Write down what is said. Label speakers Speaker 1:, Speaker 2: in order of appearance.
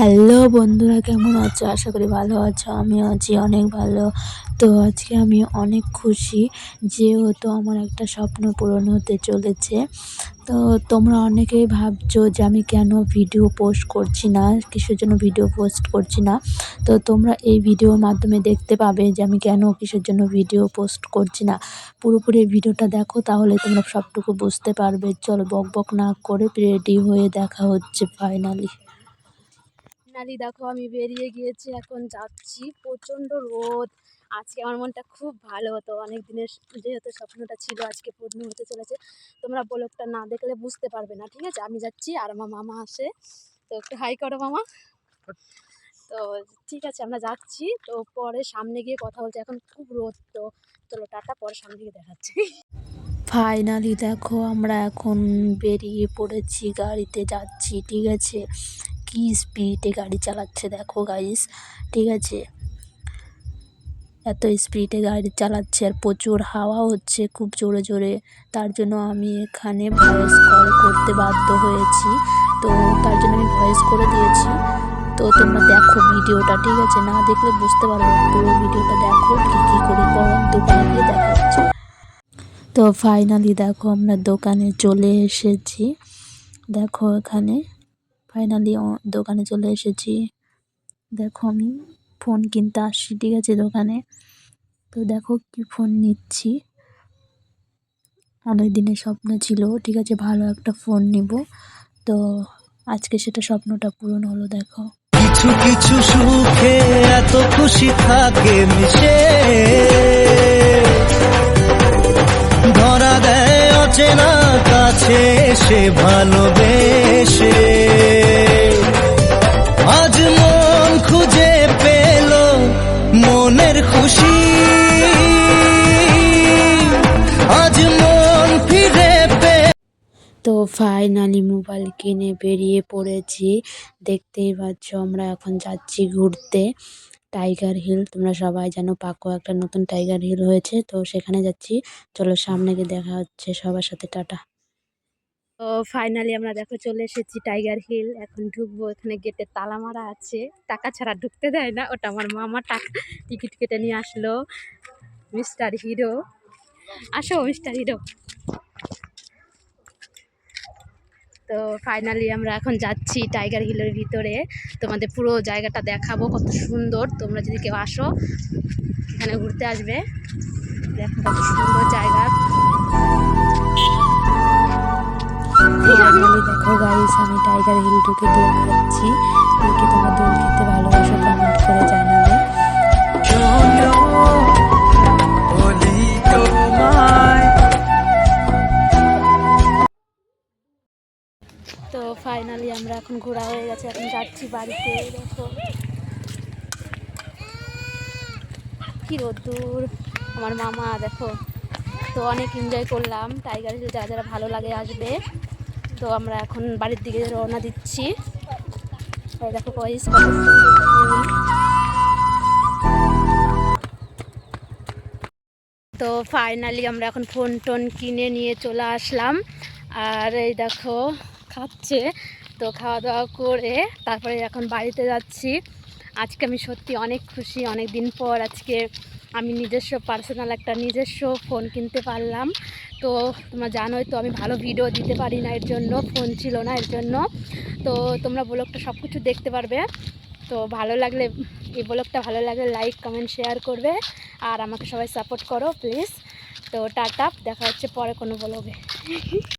Speaker 1: Hello বন্ধুরা, কেমন আছো? আশা করি ভালো আছো। আমি আছি অনেক ভালো। তো আজকে আমি অনেক খুশি, যেহেতু আমার একটা স্বপ্ন পূরণ হতে চলেছে। তো তোমরা অনেকেই ভাবছো যে আমি কেন ভিডিও পোস্ট করছি না, কিসের জন্য ভিডিও পোস্ট করছি না। তো তোমরা এই ভিডিওর মাধ্যমে দেখতে পাবে যে আমি কেন কিসের জন্য ভিডিও পোস্ট করছি না। পুরোপুরি ভিডিওটা দেখো, তাহলে তোমরা সবটুকু বুঝতে পারবে। চলো বক বক না করে রেডি হয়ে দেখা হচ্ছে ফাইনালি। দেখো আমি বেরিয়ে গিয়েছি, এখন যাচ্ছি। প্রচণ্ড রোদ। আজকে আমার মনটা খুব ভালো হতো, অনেক দিনের যেহেতু স্বপ্নটা ছিল আজকে পূর্ণ হতে চলেছে। তোমরা ব্লগটা না দেখলে বুঝতে পারবে না, ঠিক আছে? আমি যাচ্ছি আর আমার মামা আসে, তো একটু হাই করো মামা। তো ঠিক আছে, আমরা যাচ্ছি। তো পরে সামনে গিয়ে কথা বলছি, এখন খুব রোদ। তো চলো টাটা, পরে সামনে গিয়ে দেখাচ্ছি। ফাইনালি দেখো আমরা এখন বেরিয়ে পড়েছি, গাড়িতে যাচ্ছি, ঠিক আছে? কি স্পিডে গাড়ি চালাচ্ছে দেখো গাইস, ঠিক আছে? এত স্পিডে গাড়ি চালাচ্ছে আর প্রচুর হাওয়া হচ্ছে খুব জোরে জোরে। তার জন্য আমি এখানে ভয়েস কল করতে বাধ্য হয়েছি। তো তার জন্য আমি ভয়েস করে দিয়েছি। তো তোমরা দেখো ভিডিওটা, ঠিক আছে? না দেখলে বুঝতে পারবে না, পুরো ভিডিওটা দেখো। কী করি পরম দোকানে গিয়ে দেখা হচ্ছে। তো ফাইনালি দেখো আমরা দোকানে চলে এসেছি। দেখো এখানে ফাইনালি দোকানে চলে এসেছি। দেখো আমি ফোন কিনতে আসছি, ঠিক আছে, দোকানে। তো দেখো কি ফোন নিচ্ছি। অনেক দিনের স্বপ্ন ছিল, ঠিক আছে, ভালো একটা ফোন নিব। তো আজকে সেটা স্বপ্নটা পূরণ হলো। দেখো
Speaker 2: কিছু কিছু সুখে এত খুশি থাকে মিশে, ধরা দেয় অচেনা কাছে সে ভালোবেসে। আজ মন খুঁজে পেল মনের খুশি, আজ মন ফিরে পেল।
Speaker 1: তো ফাইনালি মোবাইল কিনে বেরিয়ে পড়েছি। দেখতেই পাচ্ছ আমরা এখন যাচ্ছি ঘুরতে টাইগার হিল। তোমরা সবাই জানো পাকুয়া একটা নতুন টাইগার হিল হয়েছে, তো সেখানে যাচ্ছি। চলো সামনে গিয়ে দেখা হচ্ছে সবার সাথে, টাটা। তো ফাইনালি আমরা দেখো চলে এসেছি টাইগার হিল। এখন ঢুকবো, এখানে গেটে তালা মারা আছে, টাকা ছাড়া ঢুকতে দেয় না। ওটা আমার মামা টাকা টিকিট কেটে নিয়ে আসলো। মিস্টার হিরো, আসো মিস্টার হিরো। তো ফাইনালি আমরা এখন যাচ্ছি টাইগার হিলের ভিতরে। তোমাদের পুরো জায়গাটা দেখাবো, কত সুন্দর। তোমরা যদি কেউ আসো এখানে ঘুরতে আসবে, দেখো কত সুন্দর জায়গা। ফাইনালি দেখো গাইস, আমি টাইগার হিল ঢুকে দোল খাচ্ছি। কে তোমরা দোল খেতে ভালোবাসো কমেন্ট করে জানাবে। তো ফাইনালি আমরা এখন ঘোরা হয়ে গেছে, এখন যাচ্ছি বাড়িতে। দেখো কি রোদ্দুর, আমার মামা দেখো। তো অনেক এনজয় করলাম টাইগার হিল, যারা যারা ভালো লাগে আসবে। তো আমরা এখন বাড়ির দিকে রওনা দিচ্ছি। দেখো গাইস কত সুন্দর ফুল। তো ফাইনালি আমরা এখন ফোন টোন কিনে নিয়ে চলে আসলাম। আর এই দেখো খাচ্ছে। তো খাওয়া দাওয়া করে তারপরে এখন বাড়িতে যাচ্ছি। আজকে আমি সত্যি অনেক খুশি, অনেক দিন পর আজকে আমি নিজস্ব পার্সোনাল একটা নিজস্ব ফোন কিনতে পারলাম। তো তোমরা জানোই তো আমি ভালো ভিডিও দিতে পারি না, এর জন্য ফোন ছিল না, এর জন্য। তো তোমরা ব্লগটা সব কিছু দেখতে পারবে। তো ভালো লাগলে, এই ব্লগটা ভালো লাগলে লাইক কমেন্ট শেয়ার করবে, আর আমাকে সবাই সাপোর্ট করো প্লিজ। তো টাটা, দেখা হচ্ছে পরে কোনো ব্লগে।